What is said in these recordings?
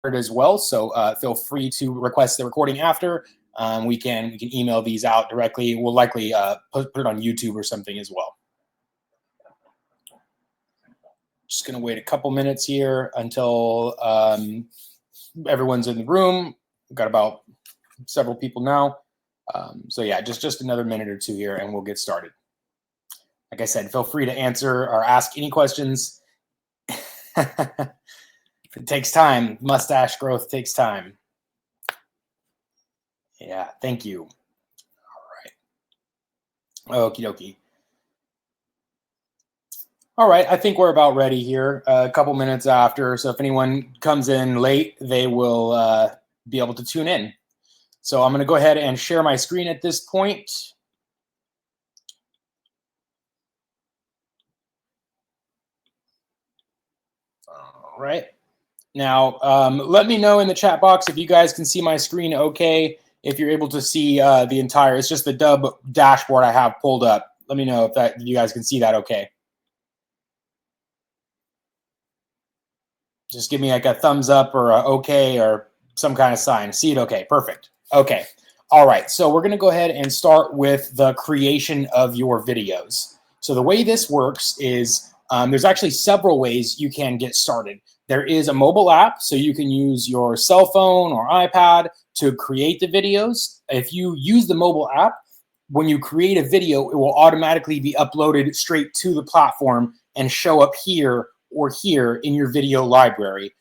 as well. So feel free to request the recording after. We can email these out directly. We'll likely put it on YouTube or something as well. Just going to wait a couple minutes here until everyone's in the room. We've got about several people now. So yeah, just another minute or two here and we'll get started. Like I said, feel free to answer or ask any questions. It takes time. Mustache growth takes time. Yeah, thank you. All right. Okie dokie. All right, I think we're about ready here. A couple minutes after, so if anyone comes in late, they will be able to tune in. So I'm going to go ahead and share my screen at this point. All right. Now, let me know in the chat box if you guys can see my screen okay, if you're able to see the entire, it's just the Dubb dashboard I have pulled up. Let me know if you guys can see that okay. Just give me like a thumbs up or a okay or some kind of sign. See it okay, perfect. Okay, all right, so we're gonna go ahead and start with the creation of your videos. So the way this works is there's actually several ways you can get started. There is a mobile app, so you can use your cell phone or iPad to create the videos. If you use the mobile app, when you create a video, it will automatically be uploaded straight to the platform and show up here or here in your video library.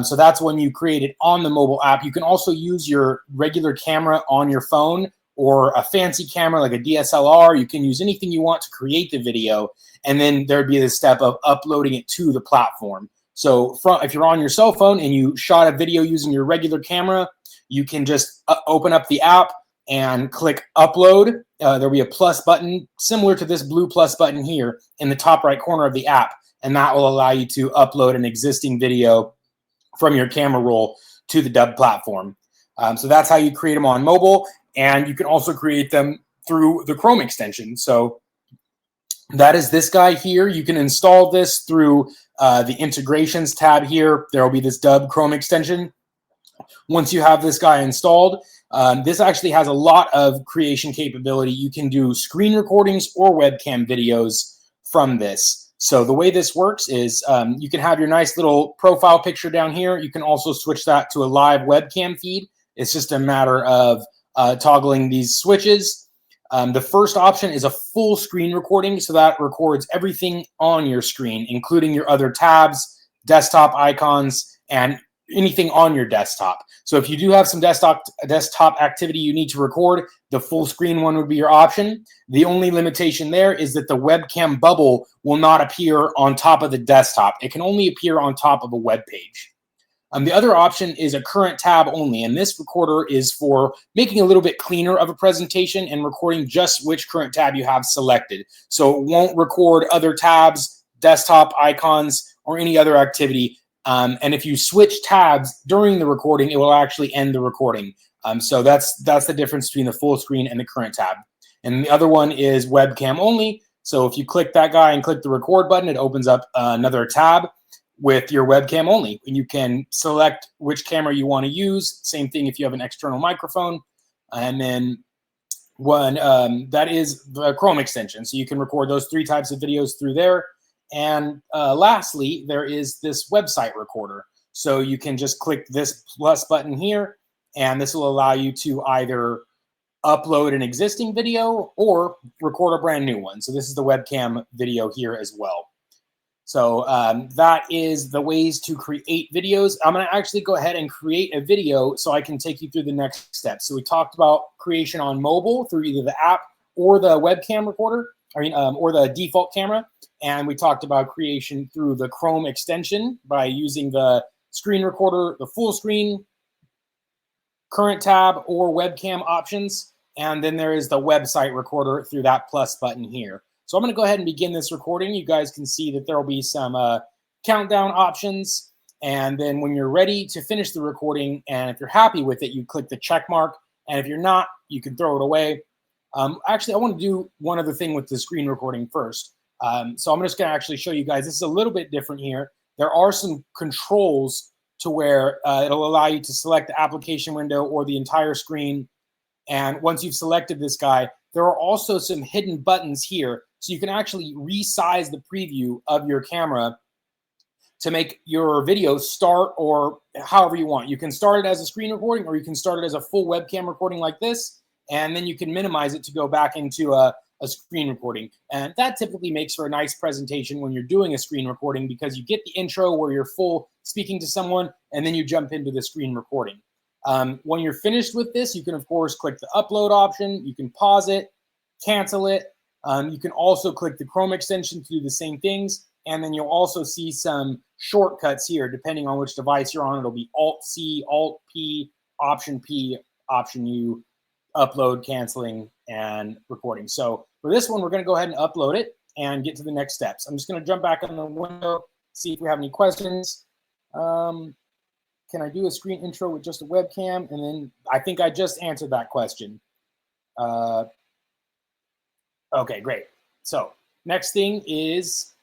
So that's when you create it on the mobile app. You can also use your regular camera on your phone or a fancy camera like a DSLR. You can use anything you want to create the video, and then there'd be the step of uploading it to the platform. So if you're on your cell phone and you shot a video using your regular camera, you can just open up the app and click upload. There'll be a plus button similar to this blue plus button here in the top right corner of the app, and that will allow you to upload an existing video from your camera roll to the Dubb platform. So that's how you create them on mobile, and you can also create them through the Chrome extension. So that is this guy here. You can install this through the integrations tab here. There will be this Dubb Chrome extension. Once you have this guy installed, this actually has a lot of creation capability. You can do screen recordings or webcam videos from this. So the way this works is you can have your nice little profile picture down here. You can also switch that to a live webcam feed. It's just a matter of toggling these switches. The first option is a full screen recording. So that records everything on your screen, including your other tabs, desktop icons, and anything on your desktop. So if you do have some desktop activity you need to record, the full screen one would be your option. The only limitation there is that the webcam bubble will not appear on top of the desktop. It can only appear on top of a web page. The other option is a current tab only, and this recorder is for making a little bit cleaner of a presentation and recording just which current tab you have selected. So it won't record other tabs, desktop icons, or any other activity. And if you switch tabs during the recording, it will actually end the recording. So that's the difference between the full screen and the current tab. And the other one is webcam only. So if you click that guy and click the record button, it opens up another tab with your webcam only. And you can select which camera you want to use. Same thing if you have an external microphone. And then that is the Chrome extension. So you can record those 3 types of videos through there. And lastly, there is this website recorder. So you can just click this plus button here, and this will allow you to either upload an existing video or record a brand new one. So this is the webcam video here as well. So that is the ways to create videos. I'm going to actually go ahead and create a video so I can take you through the next steps. So we talked about creation on mobile through either the app or the webcam recorder, or the default camera. And we talked about creation through the Chrome extension by using the screen recorder, the full screen, current tab, or webcam options. And then there is the website recorder through that plus button here. So I'm going to go ahead and begin this recording. You guys can see that there will be some countdown options. And then when you're ready to finish the recording, and if you're happy with it, you click the check mark. And if you're not, you can throw it away. Actually, I want to do one other thing with the screen recording first. So I'm just going to actually show you guys. This is a little bit different here. There are some controls to where it'll allow you to select the application window or the entire screen. And once you've selected this guy, there are also some hidden buttons here. So you can actually resize the preview of your camera to make your video start or however you want. You can start it as a screen recording, or you can start it as a full webcam recording like this, and then you can minimize it to go back into a screen recording. And that typically makes for a nice presentation when you're doing a screen recording, because you get the intro where you're full speaking to someone, and then you jump into the screen recording. When you're finished with this, you can, of course, click the upload option. You can pause it, cancel it. You can also click the Chrome extension to do the same things. And then you'll also see some shortcuts here, depending on which device you're on. It'll be Alt-C, Alt-P, Option-P, Option-U, upload, canceling, and recording. So for this one, we're going to go ahead and upload it and get to the next steps. I'm just going to jump back on the window, see if we have any questions. Can I do a screen intro with just a webcam? And then I think I just answered that question. Okay, great. So next thing is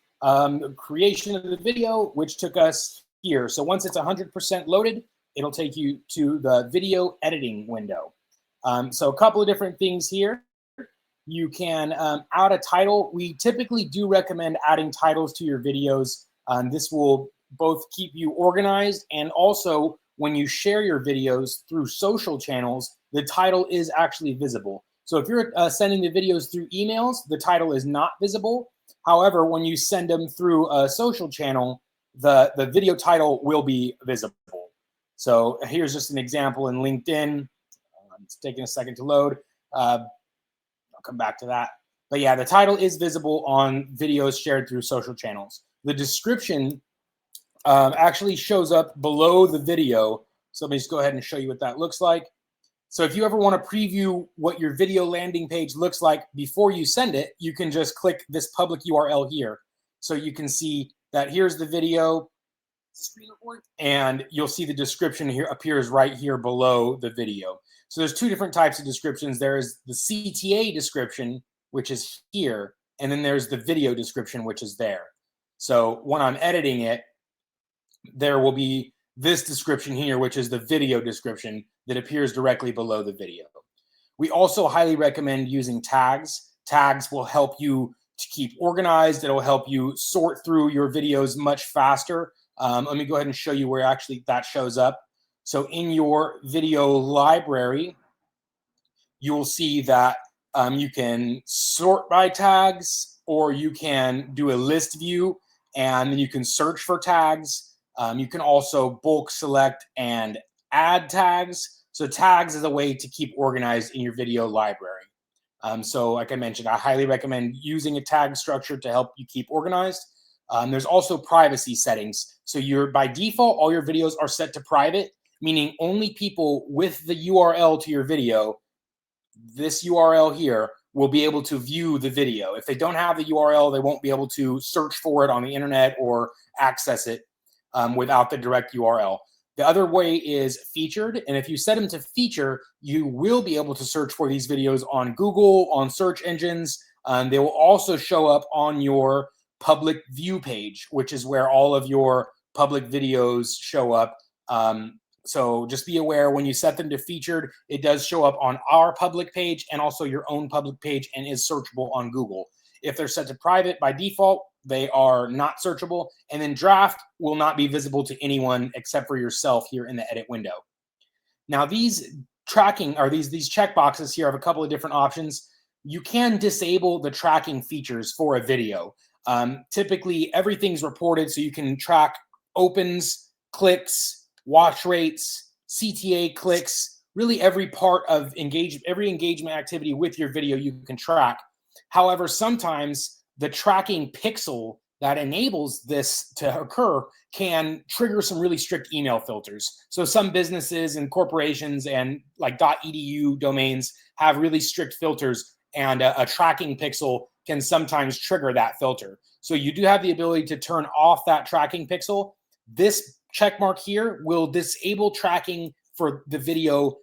creation of the video, which took us here. So once it's 100% loaded, it'll take you to the video editing window. So a couple of different things here. You can add a title. We typically do recommend adding titles to your videos. This will both keep you organized, and also when you share your videos through social channels, the title is actually visible. So if you're sending the videos through emails, the title is not visible. However, when you send them through a social channel, the video title will be visible. So here's just an example in LinkedIn. It's taking a second to load. I'll come back to that. But yeah, the title is visible on videos shared through social channels. The description actually shows up below the video. So let me just go ahead and show you what that looks like. So if you ever want to preview what your video landing page looks like before you send it, you can just click this public URL here. So you can see that here's the video, and you'll see the description here appears right here below the video. So there's two different types of descriptions. There is the CTA description, which is here, and then there's the video description, which is there. So when I'm editing it, there will be this description here, which is the video description that appears directly below the video. We also highly recommend using tags. Tags will help you to keep organized. It'll help you sort through your videos much faster. Let me go ahead and show you where actually that shows up. So in your video library, you will see that you can sort by tags, or you can do a list view, and then you can search for tags. You can also bulk select and add tags. So tags is a way to keep organized in your video library. So like I mentioned, I highly recommend using a tag structure to help you keep organized. There's also privacy settings. So by default, all your videos are set to private, meaning only people with the URL to your video, this URL here, will be able to view the video. If they don't have the URL, they won't be able to search for it on the internet or access it without the direct URL. The other way is featured, and if you set them to feature, you will be able to search for these videos on Google, on search engines. They will also show up on your public view page, which is where all of your public videos show up. So just be aware, when you set them to featured, it does show up on our public page and also your own public page, and is searchable on Google. If they're set to private by default, they are not searchable. And then draft will not be visible to anyone except for yourself here in the edit window. Now these tracking, or these checkboxes here have a couple of different options. You can disable the tracking features for a video. Typically everything's reported, so you can track opens, clicks, watch rates, CTA clicks, really every part of every engagement activity with your video you can track. However, sometimes the tracking pixel that enables this to occur can trigger some really strict email filters. So some businesses and corporations and like .edu domains have really strict filters, and a tracking pixel can sometimes trigger that filter. So you do have the ability to turn off that tracking pixel. This check mark here will disable tracking for the video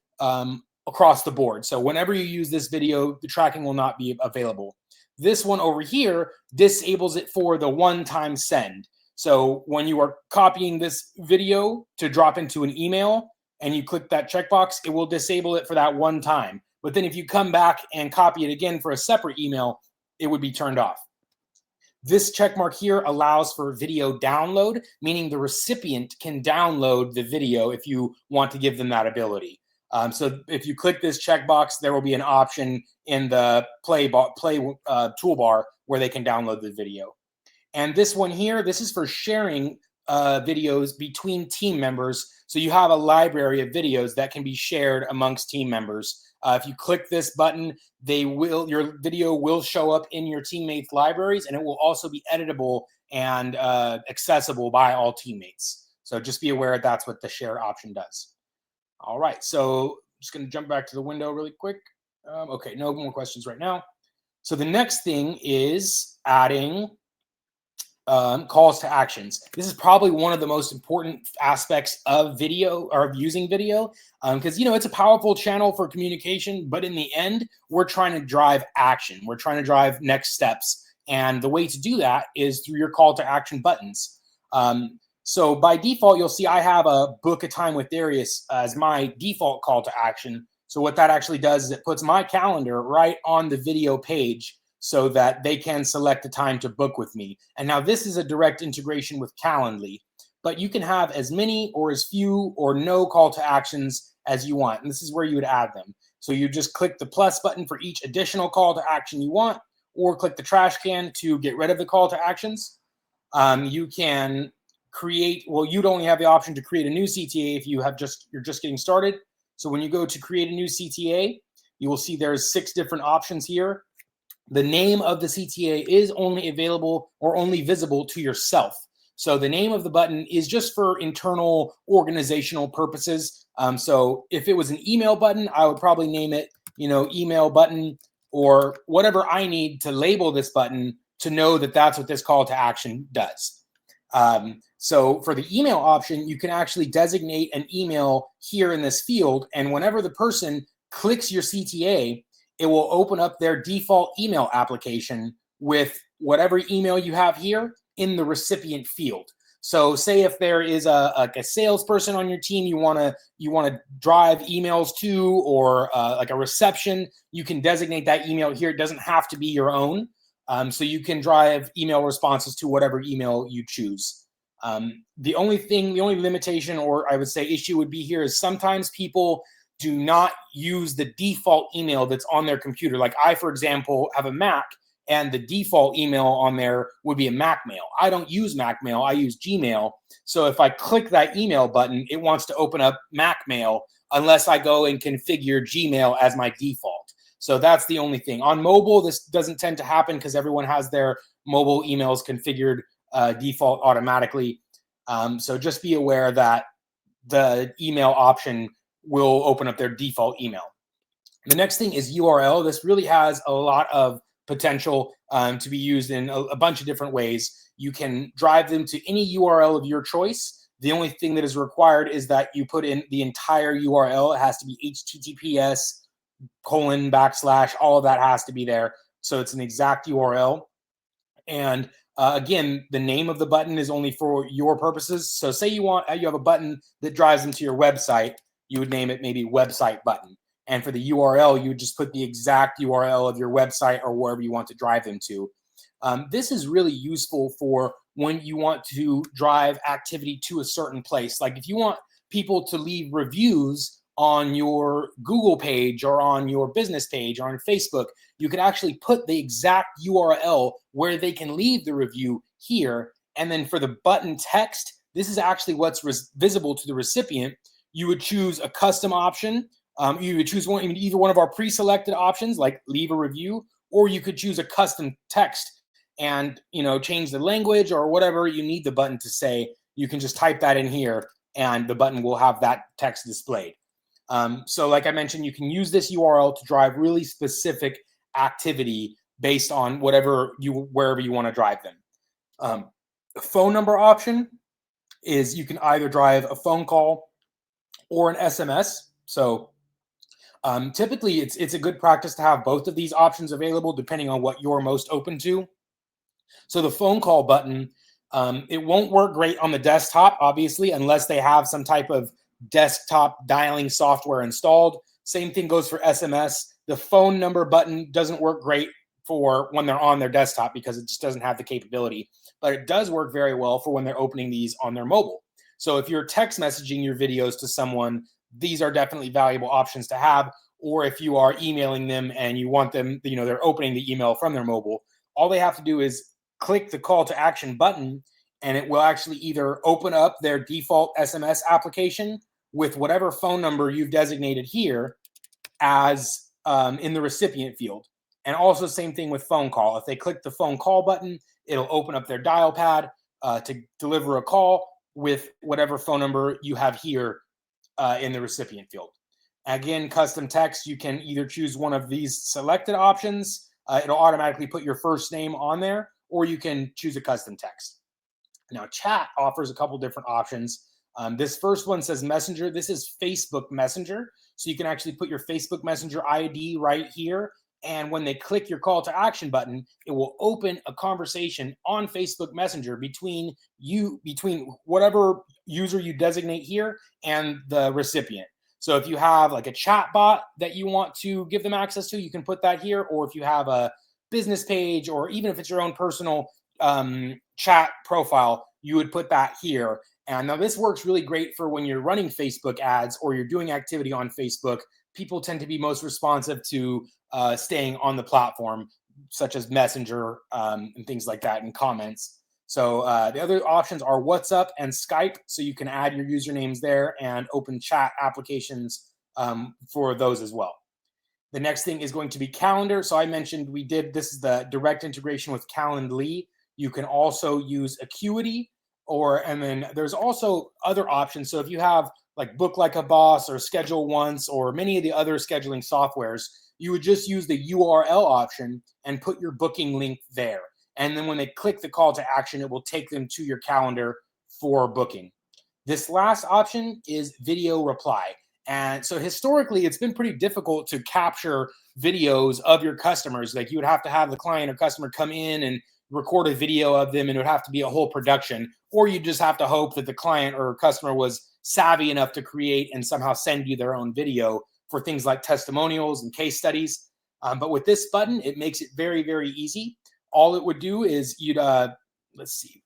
across the board. So whenever you use this video, the tracking will not be available. This one over here disables it for the one-time send. So when you are copying this video to drop into an email and you click that checkbox, it will disable it for that one time. But then if you come back and copy it again for a separate email, it would be turned off. This check mark here allows for video download, meaning the recipient can download the video if you want to give them that ability. So if you click this checkbox, there will be an option in the play toolbar where they can download the video. And this one here, this is for sharing videos between team members. So you have a library of videos that can be shared amongst team members. If you click this button, your video will show up in your teammates' libraries, and it will also be editable and accessible by all teammates. So just be aware that's what the share option does. All right, so just going to jump back to the window really quick. Okay, no more questions right now. So the next thing is adding calls to actions. This is probably one of the most important aspects of video or of using video because, it's a powerful channel for communication, but in the end, we're trying to drive action. We're trying to drive next steps. And the way to do that is through your call to action buttons. So by default, you'll see I have a book a time with Darius as my default call to action. So what that actually does is it puts my calendar right on the video page so that they can select a time to book with me. And now this is a direct integration with Calendly, but you can have as many or as few or no call to actions as you want. And this is where you would add them. So you just click the plus button for each additional call to action you want, or click the trash can to get rid of the call to actions. You can create, you'd only have the option to create a new CTA if you're just getting started. So when you go to create a new CTA, you will see there's 6 different options here. The name of the CTA is only available or only visible to yourself. So the name of the button is just for internal organizational purposes. So if it was an email button, I would probably name it, email button or whatever I need to label this button to know that that's what this call to action does. So for the email option, you can actually designate an email here in this field. And whenever the person clicks your CTA, it will open up their default email application with whatever email you have here in the recipient field. So say if there is a salesperson on your team you want to drive emails to, or like a reception, you can designate that email here. It doesn't have to be your own. So you can drive email responses to whatever email you choose. The only limitation, or I would say issue, would be here is sometimes people do not use the default email that's on their computer. Like I, for example, have a Mac, and the default email on there would be a Mac mail. I don't use Mac mail, I use Gmail. So if I click that email button, it wants to open up Mac mail unless I go and configure Gmail as my default. So that's the only thing. On mobile, this doesn't tend to happen because everyone has their mobile emails configured default automatically. So just be aware that the email option will open up their default email. The next thing is URL. This really has a lot of potential to be used in a bunch of different ways. You can drive them to any URL of your choice. The only thing that is required is that you put in the entire URL. It has to be HTTPS, :/, all of that has to be there. So it's an exact URL. And again, the name of the button is only for your purposes. So say you have a button that drives them to your website, you would name it maybe website button. And for the URL, you would just put the exact URL of your website or wherever you want to drive them to. This is really useful for when you want to drive activity to a certain place. Like if you want people to leave reviews on your Google page or on your business page or on Facebook, you could actually put the exact URL where they can leave the review here. And then for the button text, this is actually what's visible to the recipient. You would choose a custom option. You would choose either one of our pre-selected options, like leave a review, or you could choose a custom text and change the language or whatever you need the button to say. You can just type that in here, and the button will have that text displayed. So like I mentioned, you can use this URL to drive really specific activity based on wherever you want to drive them. The phone number option is you can either drive a phone call or an SMS. So typically it's a good practice to have both of these options available depending on what you're most open to. So the phone call button, It won't work great on the desktop, obviously, unless they have some type of desktop dialing software installed. Same thing goes for SMS. The phone number button doesn't work great for when they're on their desktop because it just doesn't have the capability. But it does work very well for when they're opening these on their mobile. So if you're text messaging your videos to someone, these are definitely valuable options to have. Or if you are emailing them and you want them, they're opening the email from their mobile, all they have to do is click the call to action button, and it will actually either open up their default SMS application with whatever phone number you've designated here as in the recipient field. And also same thing with phone call. If they click the phone call button, it'll open up their dial pad to deliver a call with whatever phone number you have here in the recipient field. Again, custom text, you can either choose one of these selected options. It'll automatically put your first name on there, or you can choose a custom text. Now, chat offers a couple different options. This first one says Messenger. This is Facebook Messenger. So you can actually put your Facebook Messenger ID right here. And when they click your call to action button, it will open a conversation on Facebook Messenger between whatever user you designate here and the recipient. So if you have like a chat bot that you want to give them access to, you can put that here. Or if you have a business page, or even if it's your own personal chat profile, you would put that here. And now this works really great for when you're running Facebook ads or you're doing activity on Facebook. People tend to be most responsive to staying on the platform, such as Messenger and things like that, and comments. So the other options are WhatsApp and Skype. So you can add your usernames there and open chat applications for those as well. The next thing is going to be Calendar. So I mentioned this is the direct integration with Calendly. You can also use Acuity, and then there's also other options. So if you have like Book Like a Boss or Schedule Once or many of the other scheduling softwares, you would just use the URL option and put your booking link there. And then when they click the call to action, it will take them to your calendar for booking. This last option is video reply. And so historically, it's been pretty difficult to capture videos of your customers. Like you would have to have the client or customer come in and record a video of them, and it would have to be a whole production. Or you just have to hope that the client or customer was savvy enough to create and somehow send you their own video for things like testimonials and case studies. But with this button, it makes it very, very easy. All it would do is you'd, let's see,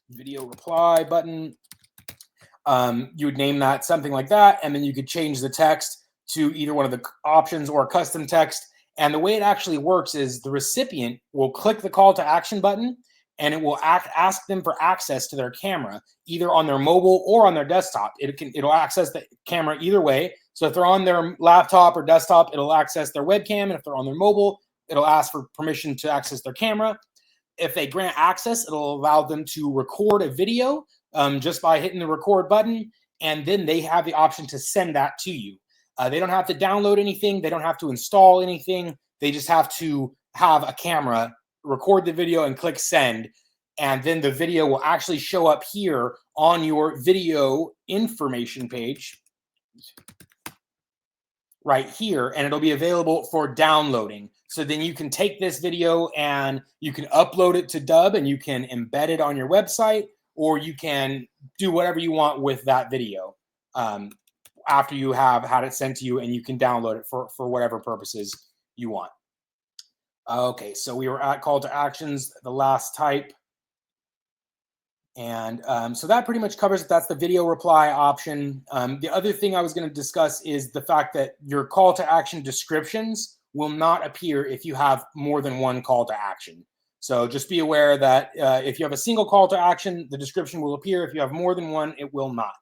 video reply button. You would name that something like that, and then you could change the text to either one of the options or custom text. And the way it actually works is the recipient will click the call to action button, and it will ask them for access to their camera, either on their mobile or on their desktop. It'll access the camera either way. So if they're on their laptop or desktop, it'll access their webcam, and if they're on their mobile, it'll ask for permission to access their camera. If they grant access, it'll allow them to record a video just by hitting the record button, and then they have the option to send that to you. They don't have to download anything. They don't have to install anything. They just have to have a camera, record the video, and click send. And then the video will actually show up here on your video information page right here, and it'll be available for downloading. So then you can take this video and you can upload it to Dubb, and you can embed it on your website, or you can do whatever you want with that video after you have had it sent to you, and you can download it for whatever purposes you want. Okay, so we were at call to actions, the last type. And so that pretty much covers it. That's the video reply option. The other thing I was going to discuss is the fact that your call to action descriptions will not appear if you have more than one call to action. So just be aware that if you have a single call to action, the description will appear. If you have more than one, it will not.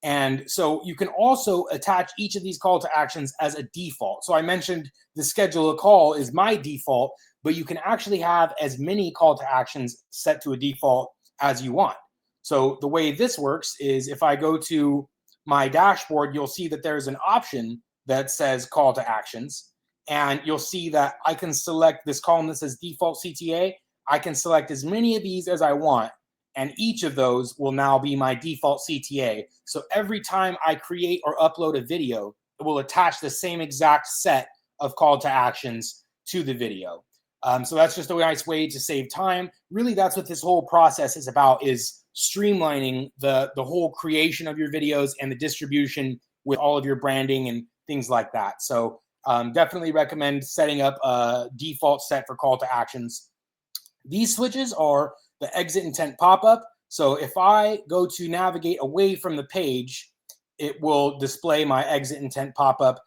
And so you can also attach each of these call to actions as a default. So I mentioned the schedule a call is my default, but you can actually have as many call to actions set to a default as you want. So the way this works is if I go to my dashboard, you'll see that there's an option that says call to actions. And you'll see that I can select this column that says default CTA. I can select as many of these as I want. And each of those will now be my default CTA. So every time I create or upload a video, it will attach the same exact set of call to actions to the video. So that's just a nice way to save time. Really, that's what this whole process is about, is streamlining the whole creation of your videos and the distribution with all of your branding and things like that. So definitely recommend setting up a default set for call to actions. These switches are the exit intent pop-up. So if I go to navigate away from the page, it will display my exit intent pop-up.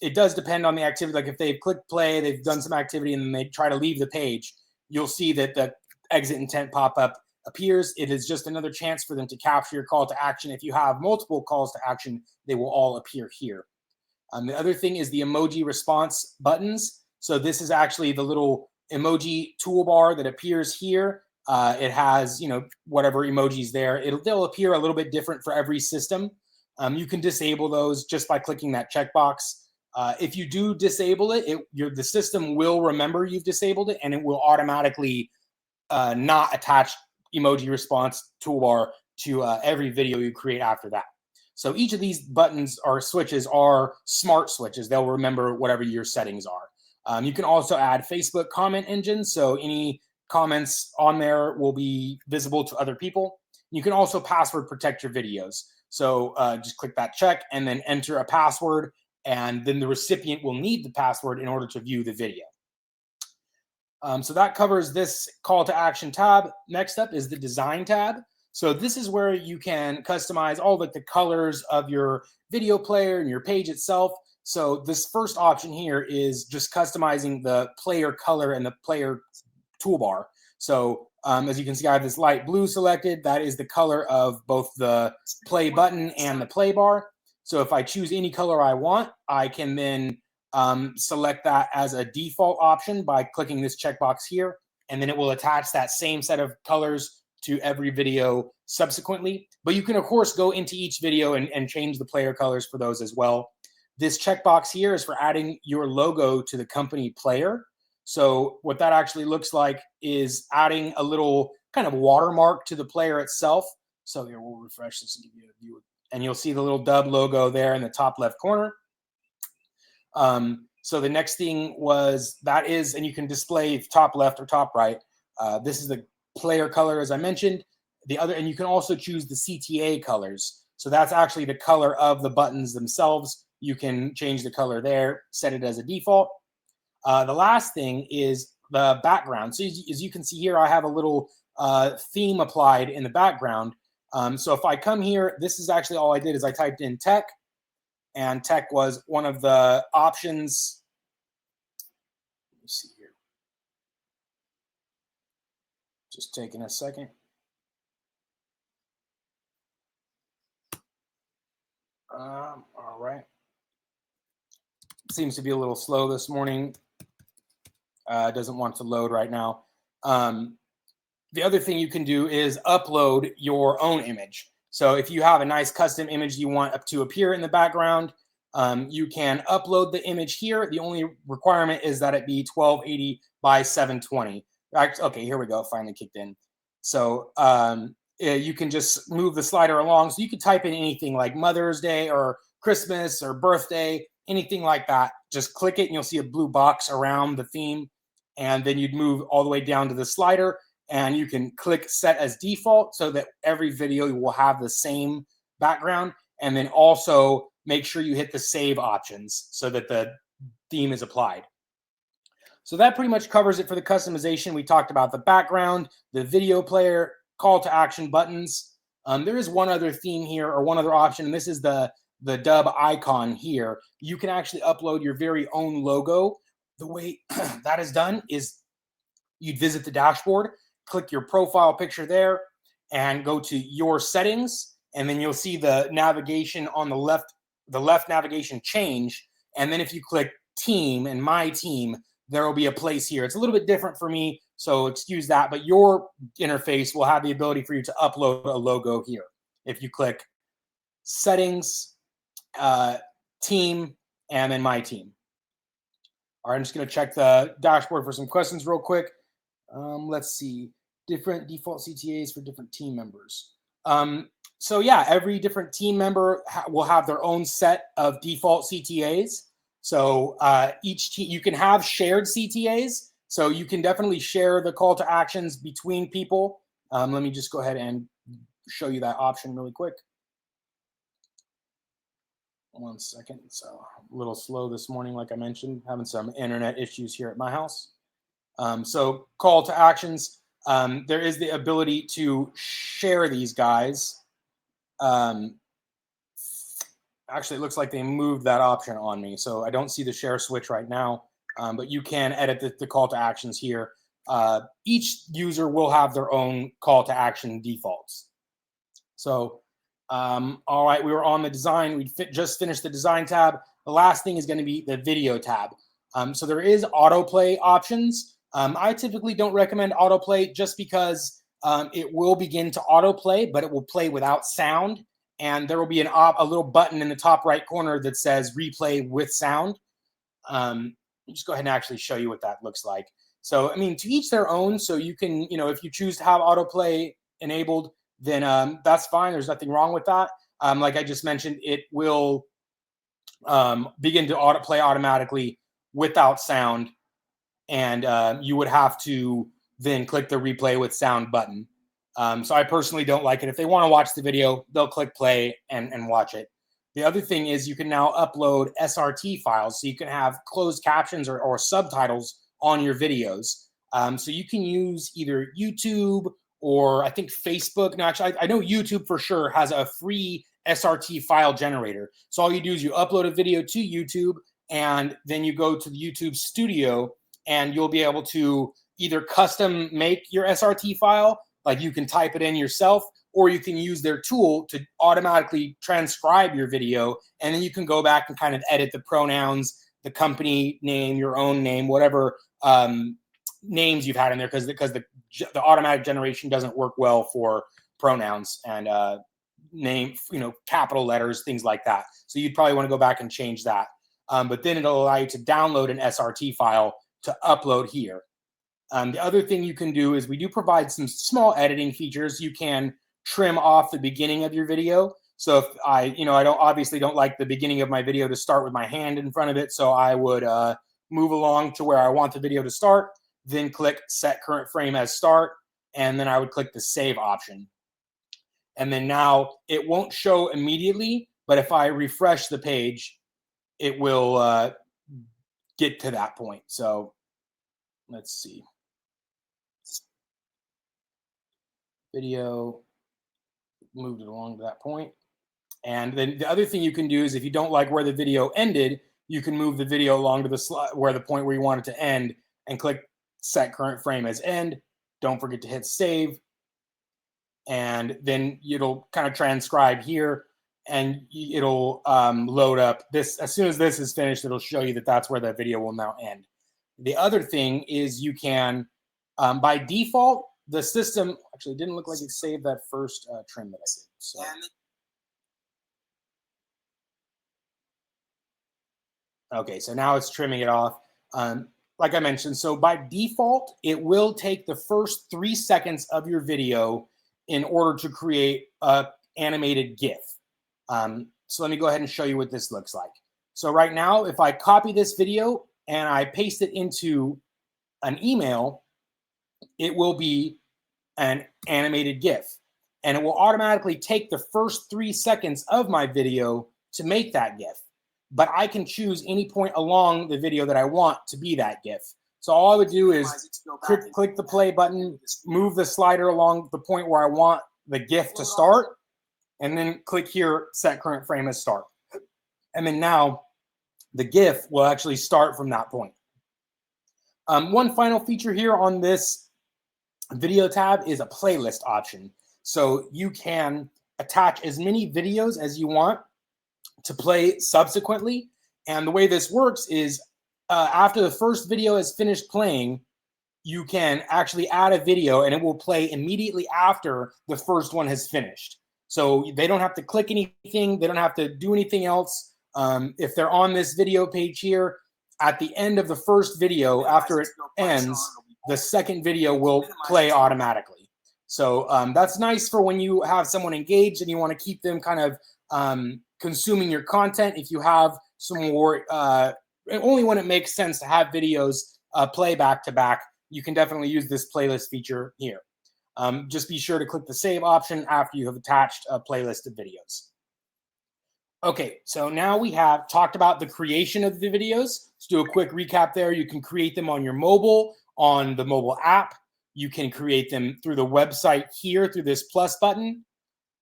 It does depend on the activity. Like if they've clicked play, they've done some activity, and then they try to leave the page, you'll see that the exit intent pop-up appears. It is just another chance for them to capture your call to action. If you have multiple calls to action, they will all appear here. The other thing is the emoji response buttons. So this is actually the little emoji toolbar that appears here. It has, whatever emojis there. They'll appear a little bit different for every system. You can disable those just by clicking that checkbox. If you do disable it, the system will remember you've disabled it, and it will automatically not attach emoji response toolbar to every video you create after that. So each of these buttons or switches are smart switches. They'll remember whatever your settings are. You can also add Facebook comment engines, so any comments on there will be visible to other people. You can also password protect your videos. So just click that check and then enter a password, and then the recipient will need the password in order to view the video. So that covers this call to action tab. Next up is the design tab. So this is where you can customize all the colors of your video player and your page itself. So this first option here is just customizing the player color and the player toolbar. So as you can see, I have this light blue selected. That is the color of both the play button and the play bar. So if I choose any color I want, I can then select that as a default option by clicking this checkbox here, and then it will attach that same set of colors to every video subsequently. But you can, of course, go into each video and change the player colors for those as well. This checkbox here is for adding your logo to the company player. So what that actually looks like is adding a little kind of watermark to the player itself. So here, we'll refresh this and give you a view, and you'll see the little Dubb logo there in the top left corner. So the next thing was and you can display top left or top right. This is the player color, as I mentioned. And you can also choose the CTA colors. So that's actually the color of the buttons themselves. You can change the color there, set it as a default. The last thing is the background. So as you can see here, I have a little theme applied in the background. So if I come here, this is actually all I did is I typed in tech, and tech was one of the options. Let me see here. Just taking a second. All right. Seems to be a little slow this morning. Doesn't want to load right now. The other thing you can do is upload your own image. So if you have a nice custom image you want to appear in the background, you can upload the image here. The only requirement is that it be 1280 by 720. Okay, here we go. Finally kicked in. So you can just move the slider along. So you can type in anything like Mother's Day or Christmas or birthday, anything like that. Just click it and you'll see a blue box around the theme. And then you'd move all the way down to the slider, and you can click set as default so that every video will have the same background. And then also make sure you hit the save options so that the theme is applied. So that pretty much covers it for the customization. We talked about the background, the video player, call to action buttons. There is one other theme here, or one other option, and this is the Dubb icon here. You can actually upload your very own logo. The way that is done is you'd visit the dashboard, click your profile picture there, and go to your settings, and then you'll see the navigation on the left navigation change. And then if you click team and my team, there will be a place here. It's a little bit different for me, so excuse that, but your interface will have the ability for you to upload a logo here. If you click settings, team, and then my team. All right, I'm just going to check the dashboard for some questions real quick. Let's see. Different default CTAs for different team members. So yeah, every different team member will have their own set of default CTAs. So each team, you can have shared CTAs. So you can definitely share the call to actions between people. Let me just go ahead and show you that option really quick. 1 second. So a little slow this morning, like I mentioned, having some internet issues here at my house. So call to actions. There is the ability to share these guys. Actually, it looks like they moved that option on me. So I don't see the share switch right now, but you can edit the call to actions here. Each user will have their own call to action defaults. So, all right, we were on the design. We just finished the design tab. The last thing is going to be the video tab. So there is autoplay options. I typically don't recommend autoplay just because it will begin to autoplay, but it will play without sound. And there will be a little button in the top right corner that says replay with sound. Just go ahead and actually show you what that looks like. So, I mean, to each their own. So you can, if you choose to have autoplay enabled, then that's fine. There's nothing wrong with that. Like I just mentioned, it will begin to autoplay automatically without sound. And you would have to then click the replay with sound button. So I personally don't like it. If they want to watch the video, they'll click play and watch it. The other thing is you can now upload SRT files, so you can have closed captions or subtitles on your videos. So you can use either YouTube or I think Facebook. No, actually, I know YouTube for sure has a free SRT file generator. So all you do is you upload a video to YouTube, and then you go to the YouTube studio, and you'll be able to either custom make your SRT file, like you can type it in yourself, or you can use their tool to automatically transcribe your video. And then you can go back and kind of edit the pronouns, the company name, your own name, whatever names you've had in there, because the automatic generation doesn't work well for pronouns and name, capital letters, things like that. So you'd probably want to go back and change that. But then it'll allow you to download an SRT file to upload here. The other thing you can do is we do provide some small editing features. You can trim off the beginning of your video. So if I don't like the beginning of my video to start with my hand in front of it. So I would move along to where I want the video to start, then click set current frame as start. And then I would click the save option. And then now it won't show immediately, but if I refresh the page, it will get to that point. So let's see. Video, moved it along to that point. And then the other thing you can do is if you don't like where the video ended, you can move the video along to the point where you want it to end and click set current frame as end. Don't forget to hit save. And then it'll kind of transcribe here, and it'll load up this. As soon as this is finished, it'll show you that that's where that video will now end. The other thing is you can, by default, the system actually didn't look like it saved that first trim that I did. So. Okay, so now it's trimming it off. Like I mentioned, so by default, it will take the first 3 seconds of your video in order to create an animated GIF. So let me go ahead and show you what this looks like. So right now, if I copy this video and I paste it into an email, it will be an animated GIF. And it will automatically take the first 3 seconds of my video to make that GIF. But I can choose any point along the video that I want to be that GIF. So all I would do is click the play button, move the slider along the point where I want the GIF to start, and then click here, set current frame as start. And then now the GIF will actually start from that point. One final feature here on this video tab is a playlist option. So you can attach as many videos as you want to play subsequently. And the way this works is after the first video is finished playing, you can actually add a video and it will play immediately after the first one has finished. So they don't have to click anything. They don't have to do anything else. If they're on this video page here, at the end of the first video, after it ends, the second video will play automatically. So that's nice for when you have someone engaged and you want to keep them kind of consuming your content. If you have some more, only when it makes sense to have videos play back to back, you can definitely use this playlist feature here. Just be sure to click the save option after you have attached a playlist of videos. Okay, so now we have talked about the creation of the videos. Let's do a quick recap there. You can create them on your mobile, on the mobile app. You can create them through the website here through this plus button.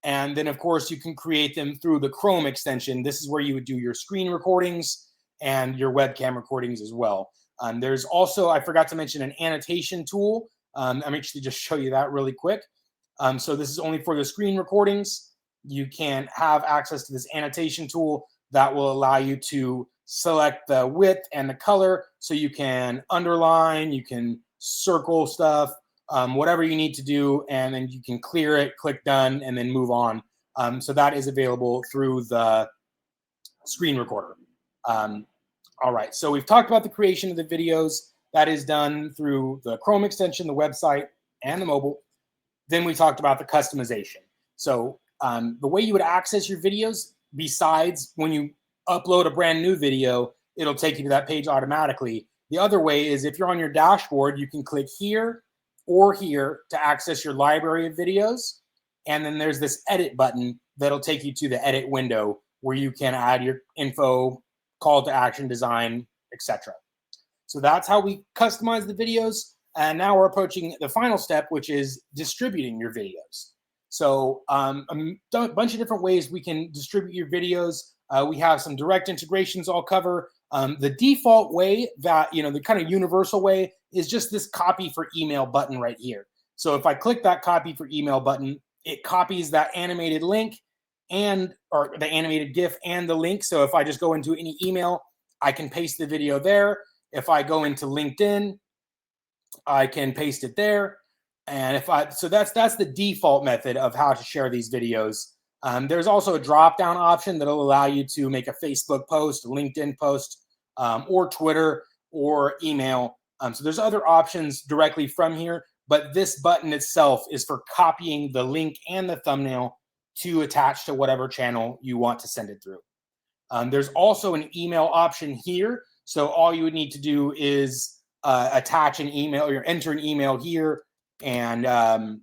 And then, of course, you can create them through the Chrome extension. This is where you would do your screen recordings and your webcam recordings as well. There's also, I forgot to mention, an annotation tool. I'm actually just show you that really quick. So this is only for the screen recordings. You can have access to this annotation tool that will allow you to select the width and the color, so you can underline, you can circle stuff, whatever you need to do, and then you can clear it, click done, and then move on. So that is available through the screen recorder. All right, so we've talked about the creation of the videos. That is done through the Chrome extension, the website, and the mobile. Then we talked about the customization. So the way you would access your videos, besides when you upload a brand new video, it'll take you to that page automatically. The other way is if you're on your dashboard, you can click here or here to access your library of videos. And then there's this edit button that'll take you to the edit window where you can add your info, call to action, design, etc. So that's how we customize the videos. And now we're approaching the final step, which is distributing your videos. So a bunch of different ways we can distribute your videos. We have some direct integrations I'll cover. The default way that, the kind of universal way is just this copy for email button right here. So if I click that copy for email button, it copies that animated link or the animated GIF and the link. So if I just go into any email, I can paste the video there. If I go into LinkedIn, I can paste it there. And so that's the default method of how to share these videos. There's also a drop-down option that'll allow you to make a Facebook post, a LinkedIn post, or Twitter or email. So there's other options directly from here, but this button itself is for copying the link and the thumbnail to attach to whatever channel you want to send it through. There's also an email option here. So all you would need to do is attach an email or enter an email here, and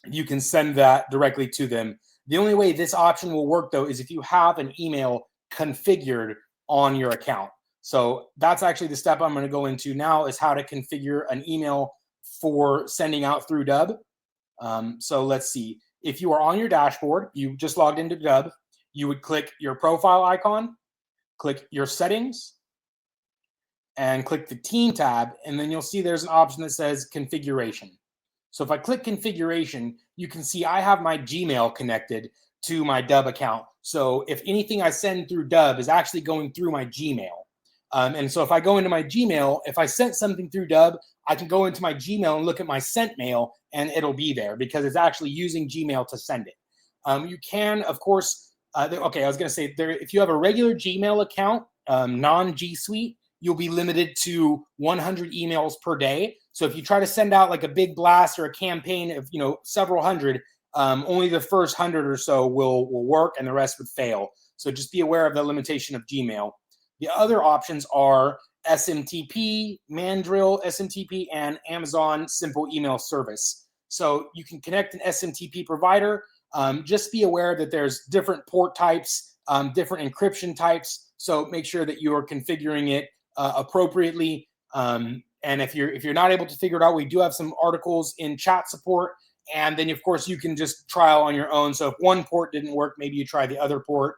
you can send that directly to them. The only way this option will work, though, is if you have an email configured on your account. So that's actually the step I'm going to go into now, is how to configure an email for sending out through Dubb. So let's see. If you are on your dashboard, you just logged into Dubb, you would click your profile icon, click your settings, and click the team tab, and then you'll see there's an option that says configuration. So if I click configuration, you can see I have my Gmail connected to my Dubb account. So if anything I send through Dubb is actually going through my Gmail. And so if I go into my Gmail, if I sent something through Dubb, I can go into my Gmail and look at my sent mail, and it'll be there because it's actually using Gmail to send it. You can, of course, okay, I was going to say, if you have a regular Gmail account, non-G Suite, you'll be limited to 100 emails per day. So if you try to send out like a big blast or a campaign of several hundred, only the first 100 or so will work, and the rest would fail. So just be aware of the limitation of Gmail. The other options are SMTP, Mandrill SMTP, and Amazon Simple Email Service. So you can connect an SMTP provider. Just be aware that there's different port types, different encryption types. So make sure that you are configuring it appropriately. And if you're not able to figure it out, we do have some articles in chat support. And then, of course, you can just trial on your own. So if one port didn't work, maybe you try the other port.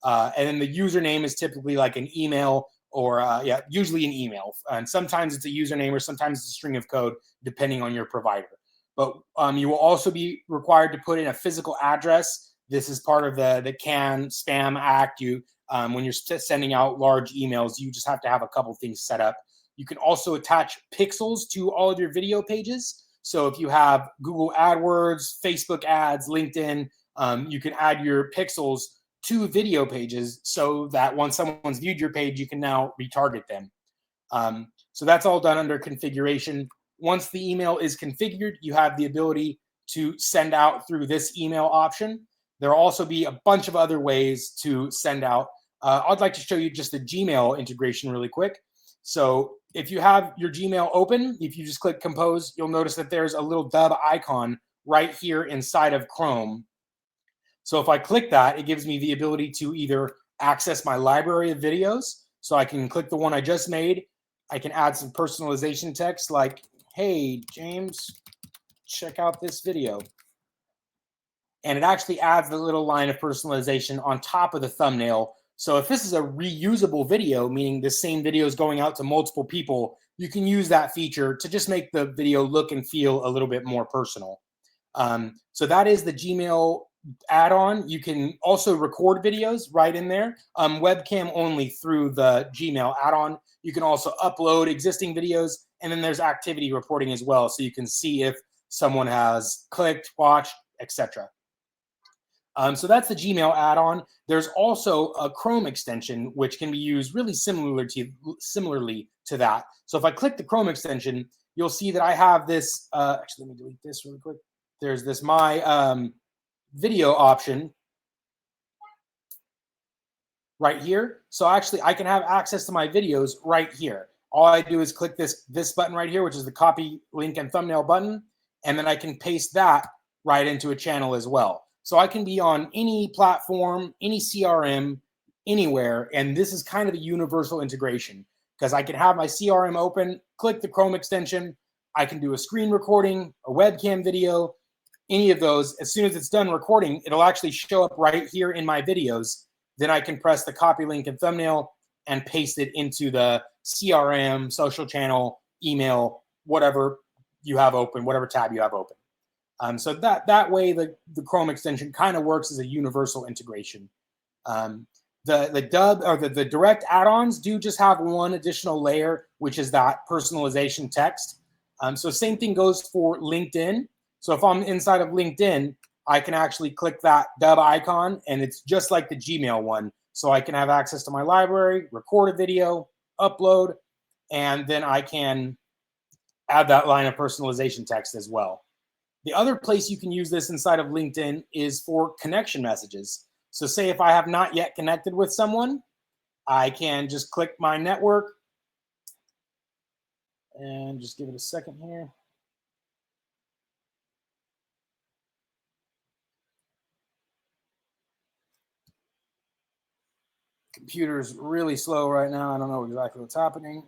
And then the username is typically like an email, or usually an email. And sometimes it's a username, or sometimes it's a string of code, depending on your provider. But you will also be required to put in a physical address. This is part of the CAN Spam Act. When you're sending out large emails, you just have to have a couple things set up. You can also attach pixels to all of your video pages. So if you have Google AdWords, Facebook ads, LinkedIn, you can add your pixels to video pages so that once someone's viewed your page, you can now retarget them. So that's all done under configuration. Once the email is configured, you have the ability to send out through this email option. There will also be a bunch of other ways to send out. I'd like to show you just the Gmail integration really quick. So if you have your Gmail open, if you just click compose, you'll notice that there's a little Dubb icon right here inside of Chrome. So if I click that, it gives me the ability to either access my library of videos. So I can click the one I just made. I can add some personalization text like, hey, James, check out this video. And it actually adds the little line of personalization on top of the thumbnail. So if this is a reusable video, meaning the same video is going out to multiple people, you can use that feature to just make the video look and feel a little bit more personal. So that is the Gmail add-on. You can also record videos right in there, webcam only through the Gmail add-on. You can also upload existing videos, and then there's activity reporting as well, so you can see if someone has clicked, watched, etc. So that's the Gmail add-on. There's also a Chrome extension, which can be used really similarly to that. So if I click the Chrome extension, you'll see that I have this, actually, let me delete this really quick. There's this My Video option right here. So actually, I can have access to my videos right here. All I do is click this button right here, which is the copy link and thumbnail button, and then I can paste that right into a channel as well. So I can be on any platform, any CRM, anywhere, and this is kind of a universal integration because I can have my CRM open, click the Chrome extension, I can do a screen recording, a webcam video, any of those. As soon as it's done recording, it'll actually show up right here in my videos. Then I can press the copy link and thumbnail and paste it into the CRM, social channel, email, whatever you have open, whatever tab you have open. So that way, the Chrome extension kind of works as a universal integration. The Dubb or the direct add-ons do just have one additional layer, which is that personalization text. So same thing goes for LinkedIn. So if I'm inside of LinkedIn, I can actually click that Dubb icon, and it's just like the Gmail one. So I can have access to my library, record a video, upload, and then I can add that line of personalization text as well. The other place you can use this inside of LinkedIn is for connection messages. So say if I have not yet connected with someone, I can just click my network and just give it a second here. Computer's really slow right now. I don't know exactly what's happening.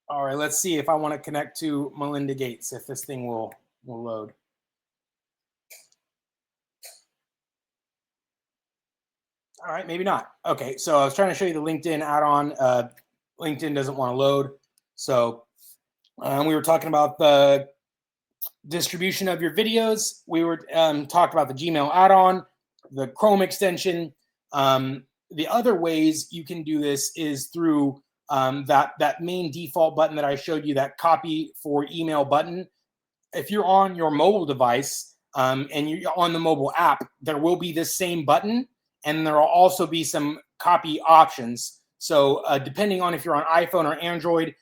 All right, let's see if I want to connect to Melinda Gates, if this thing will load. All right, maybe not. Okay, so I was trying to show you the LinkedIn add-on. LinkedIn doesn't want to load. So we were talking about the distribution of your videos. We were talked about the Gmail add-on, the Chrome extension. The other ways you can do this is through that main default button that I showed you, that copy for email button. If you're on your mobile device and you're on the mobile app, there will be this same button, and there will also be some copy options. So depending on if you're on iPhone or Android,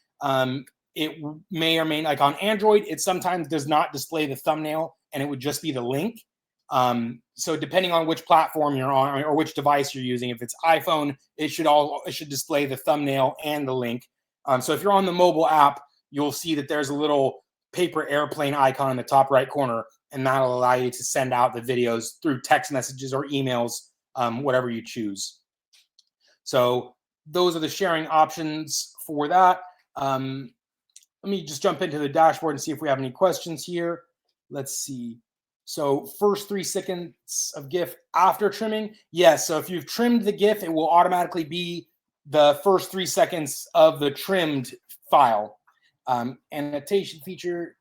it may or may not, like on Android, it sometimes does not display the thumbnail and it would just be the link. So depending on which platform you're on or which device you're using, if it's iPhone, it should display the thumbnail and the link. So if you're on the mobile app, you'll see that there's a little paper airplane icon in the top right corner, and that'll allow you to send out the videos through text messages or emails, whatever you choose. So those are the sharing options for that. Let me just jump into the dashboard and see if we have any questions here. Let's see. So first 3 seconds of GIF after trimming. Yes, so if you've trimmed the GIF, it will automatically be the first 3 seconds of the trimmed file. Annotation feature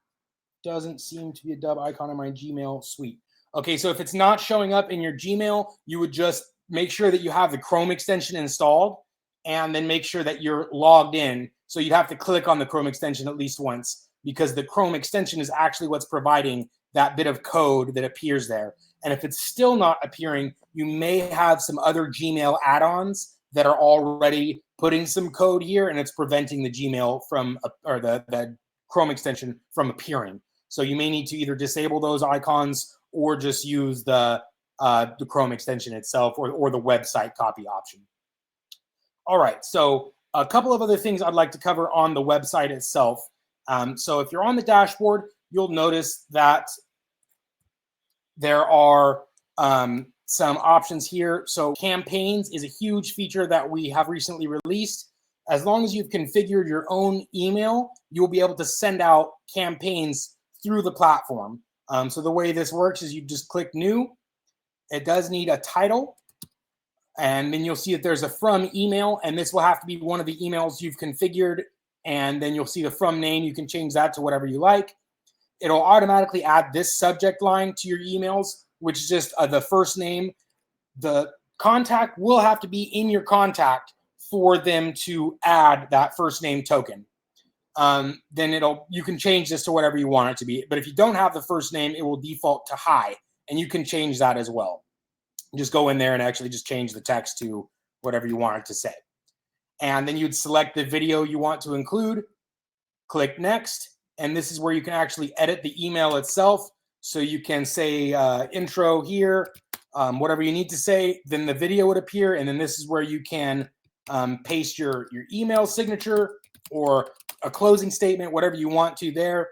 doesn't seem to be a Dubb icon in my Gmail suite. Okay, so if it's not showing up in your Gmail, you would just make sure that you have the Chrome extension installed and then make sure that you're logged in. So you'd have to click on the Chrome extension at least once, because the Chrome extension is actually what's providing that bit of code that appears there. And if it's still not appearing, you may have some other Gmail add-ons that are already putting some code here, and it's preventing the Gmail from, or the Chrome extension from appearing. So you may need to either disable those icons or just use the Chrome extension itself, or the website copy option. All right, so a couple of other things I'd like to cover on the website itself. So if you're on the dashboard, you'll notice that there are some options here. So campaigns is a huge feature that we have recently released. As long as you've configured your own email, you'll be able to send out campaigns through the platform. So the way this works is you just click new. It does need a title. And then you'll see that there's a from email, and this will have to be one of the emails you've configured. And then you'll see the from name. You can change that to whatever you like. It'll automatically add this subject line to your emails, which is just the first name. The contact will have to be in your contact for them to add that first name token. Then you can change this to whatever you want it to be. But if you don't have the first name, it will default to hi, and you can change that as well. Just go in there and actually just change the text to whatever you want it to say. And then you'd select the video you want to include, click next, and this is where you can actually edit the email itself. So you can say intro here, whatever you need to say, then the video would appear, and then this is where you can paste your email signature or a closing statement, whatever you want to there.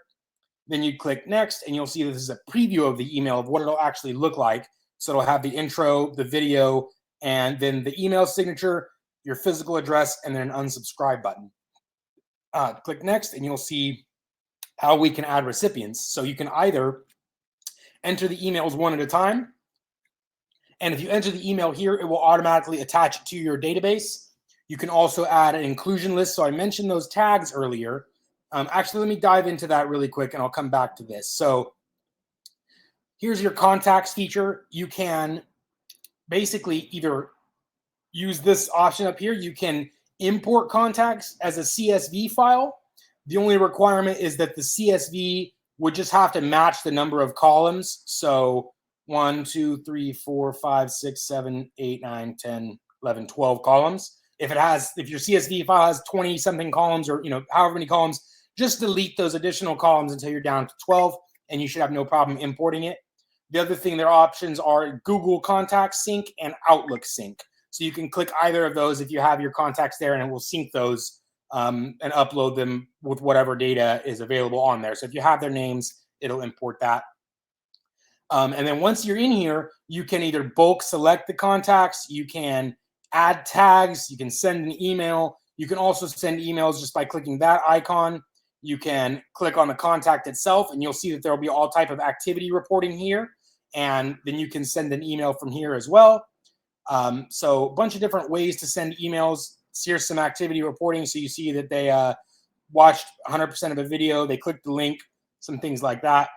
Then you click next, and you'll see this is a preview of the email of what it'll actually look like. So it'll have the intro, the video, and then the email signature, your physical address, and then an unsubscribe button. Click next, and you'll see how we can add recipients. So you can either enter the emails one at a time, and if you enter the email here, it will automatically attach it to your database. You can also add an inclusion list. So I mentioned those tags earlier. Actually, let me dive into that really quick, and I'll come back to this. So here's your contacts feature. You can basically either use this option up here. You can import contacts as a CSV file. The only requirement is that the CSV would just have to match the number of columns. So 1, 2, 3, 4, 5, 6, 7, 8, 9, 10, 11, 12 columns. If your CSV file has 20 something columns, or however many columns, just delete those additional columns until you're down to 12, and you should have no problem importing it. The other thing, their options are Google Contacts Sync and Outlook Sync. So you can click either of those if you have your contacts there, and it will sync those and upload them with whatever data is available on there. So if you have their names, it'll import that. And then once you're in here, you can either bulk select the contacts, you can add tags, you can send an email. You can also send emails just by clicking that icon. You can click on the contact itself, and you'll see that there will be all type of activity reporting here. And then you can send an email from here as well. So a bunch of different ways to send emails. Here's some activity reporting. So you see that they watched 100% of a video. They clicked the link, some things like that.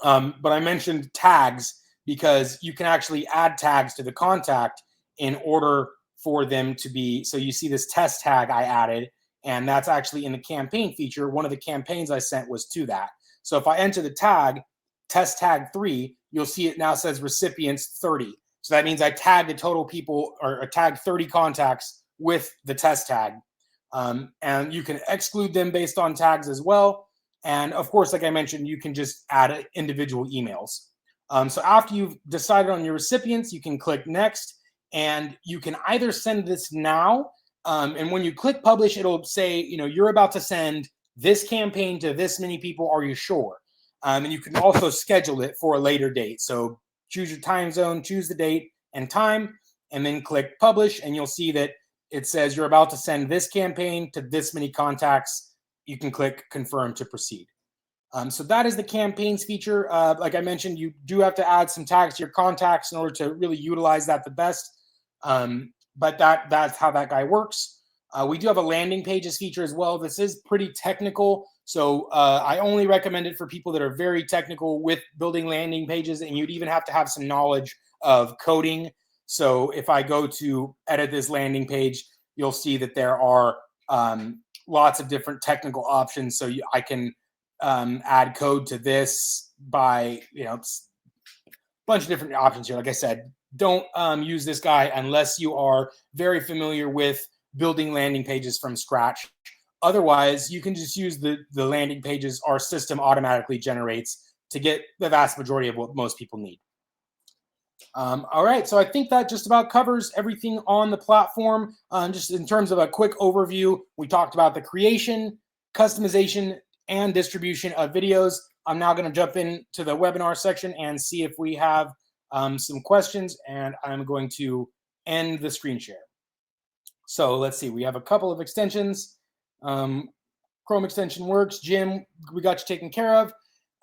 But I mentioned tags because you can actually add tags to the contact in order for them to be. So you see this test tag I added, and that's actually in the campaign feature. One of the campaigns I sent was to that. So if I enter the tag, test tag 3, you'll see it now says recipients 30. So that means I tagged the total people, or tagged 30 contacts with the test tag. And you can exclude them based on tags as well. And of course, like I mentioned, you can just add individual emails. So after you've decided on your recipients, you can click next, and you can either send this now. And when you click publish, it'll say, you're about to send this campaign to this many people. Are you sure? And you can also schedule it for a later date. So choose your time zone, choose the date and time, and then click publish. And you'll see that it says you're about to send this campaign to this many contacts. You can click confirm to proceed. So that is the campaigns feature. Like I mentioned, you do have to add some tags to your contacts in order to really utilize that the best. But that's how that guy works. We do have a landing pages feature as well. This is pretty technical. So I only recommend it for people that are very technical with building landing pages, and you'd even have to have some knowledge of coding. So if I go to edit this landing page, you'll see that there are lots of different technical options. So I can add code to this by, a bunch of different options here. Like I said, don't use this guy unless you are very familiar with building landing pages from scratch. Otherwise, you can just use the landing pages our system automatically generates to get the vast majority of what most people need. All right, so I think that just about covers everything on the platform. Just in terms of a quick overview, we talked about the creation, customization, and distribution of videos. I'm now going to jump into the webinar section and see if we have some questions, and I'm going to end the screen share. So let's see, we have a couple of extensions. Chrome extension works. Jim, we got you taken care of.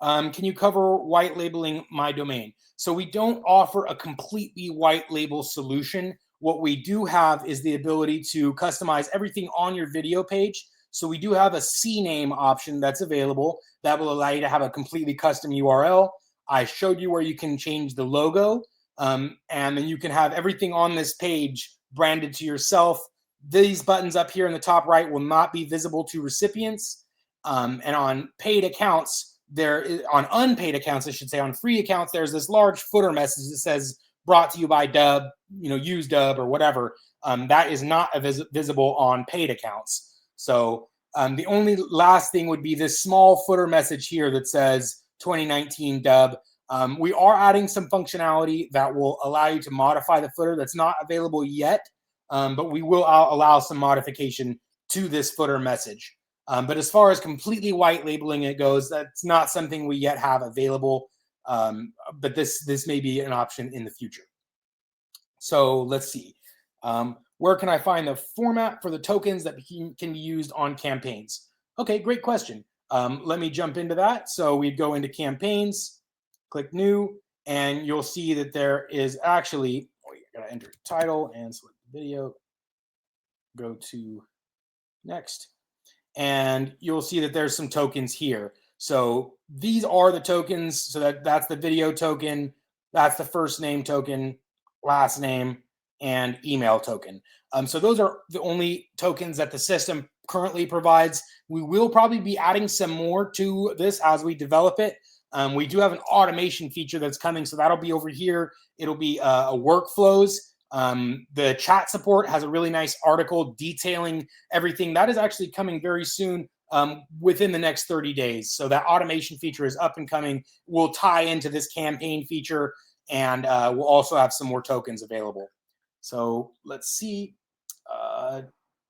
Can you cover white labeling my domain? So we don't offer a completely white label solution. What we do have is the ability to customize everything on your video page. So we do have a CNAME option that's available that will allow you to have a completely custom URL. I showed you where you can change the logo, and then you can have everything on this page branded to yourself. These buttons up here in the top right will not be visible to recipients. And on paid accounts, on unpaid accounts, I should say, on free accounts, there's this large footer message that says brought to you by Dubb, use Dubb or whatever. That is not visible on paid accounts. So the only last thing would be this small footer message here that says 2019 Dubb. We are adding some functionality that will allow you to modify the footer that's not available yet, but we will allow some modification to this footer message. But as far as completely white labeling it goes, that's not something we yet have available, but this may be an option in the future. So let's see. Where can I find the format for the tokens that can be used on campaigns? Okay, great question. Let me jump into that. So we go into campaigns, click new, and you'll see that there is actually, you gotta enter title and select the video, go to next. And you'll see that there's some tokens here. So these are the tokens. So that's the video token. That's the first name token, last name, and email token. So those are the only tokens that the system currently provides. We will probably be adding some more to this as we develop it. We do have an automation feature that's coming. So that'll be over here. It'll be a workflows. The chat support has a really nice article detailing everything. That is actually coming very soon, within the next 30 days. So that automation feature is up and coming. We'll tie into this campaign feature, and we'll also have some more tokens available. So let's see.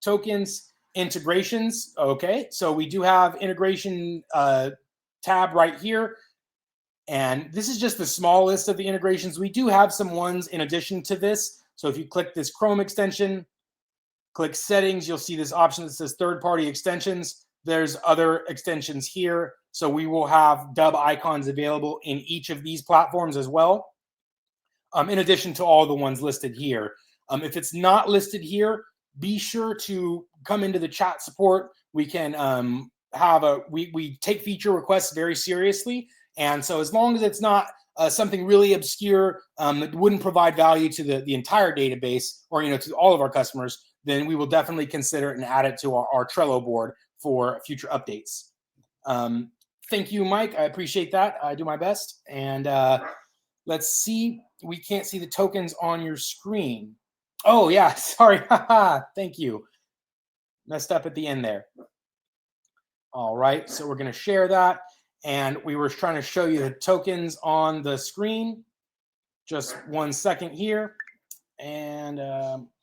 Tokens, integrations. Okay, so we do have integration tab right here. And this is just the small list of the integrations. We do have some ones in addition to this. So if you click this Chrome extension, click settings, you'll see this option that says third-party extensions. There's other extensions here. So we will have Dubb icons available in each of these platforms as well, in addition to all the ones listed here. If it's not listed here, be sure to come into the chat support. We can we take feature requests very seriously. And so as long as it's not something really obscure that wouldn't provide value to the entire database or to all of our customers, then we will definitely consider it and add it to our Trello board for future updates. Thank you, Mike. I appreciate that. I do my best. And let's see. We can't see the tokens on your screen. Oh, yeah. Sorry. Thank you. Messed up at the end there. All right. So we're going to share that. And we were trying to show you the tokens on the screen. Just 1 second here. And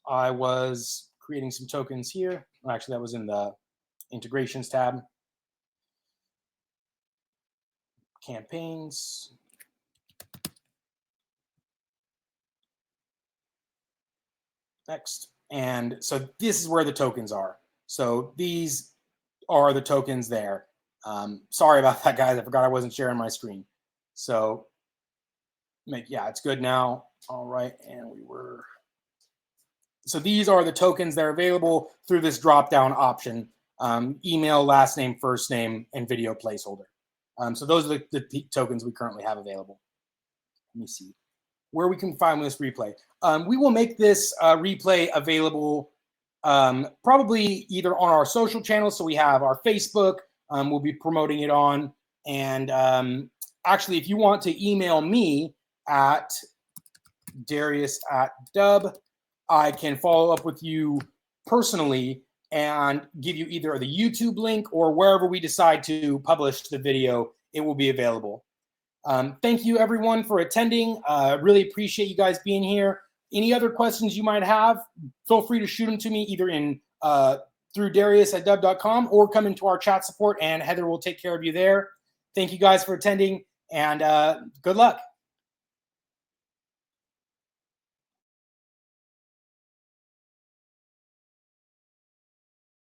I was creating some tokens here. Actually, that was in the integrations tab. Campaigns. Next. And so this is where the tokens are. So these are the tokens there. Sorry about that, guys. I forgot I wasn't sharing my screen. So, yeah, it's good now. All right, and so these are the tokens that are available through this drop-down option: email, last name, first name, and video placeholder. So those are the tokens we currently have available. Let me see where we can find this replay. We will make this replay available probably either on our social channels. So we have our Facebook. We'll be promoting it on. And actually, if you want to email me at Darius@Dubb, I can follow up with you personally and give you either the YouTube link or wherever we decide to publish the video, it will be available. Thank you, everyone, for attending. Really appreciate you guys being here. Any other questions you might have, feel free to shoot them to me either in through Darius at Dubb.com or come into our chat support, and Heather will take care of you there. Thank you guys for attending, and good luck.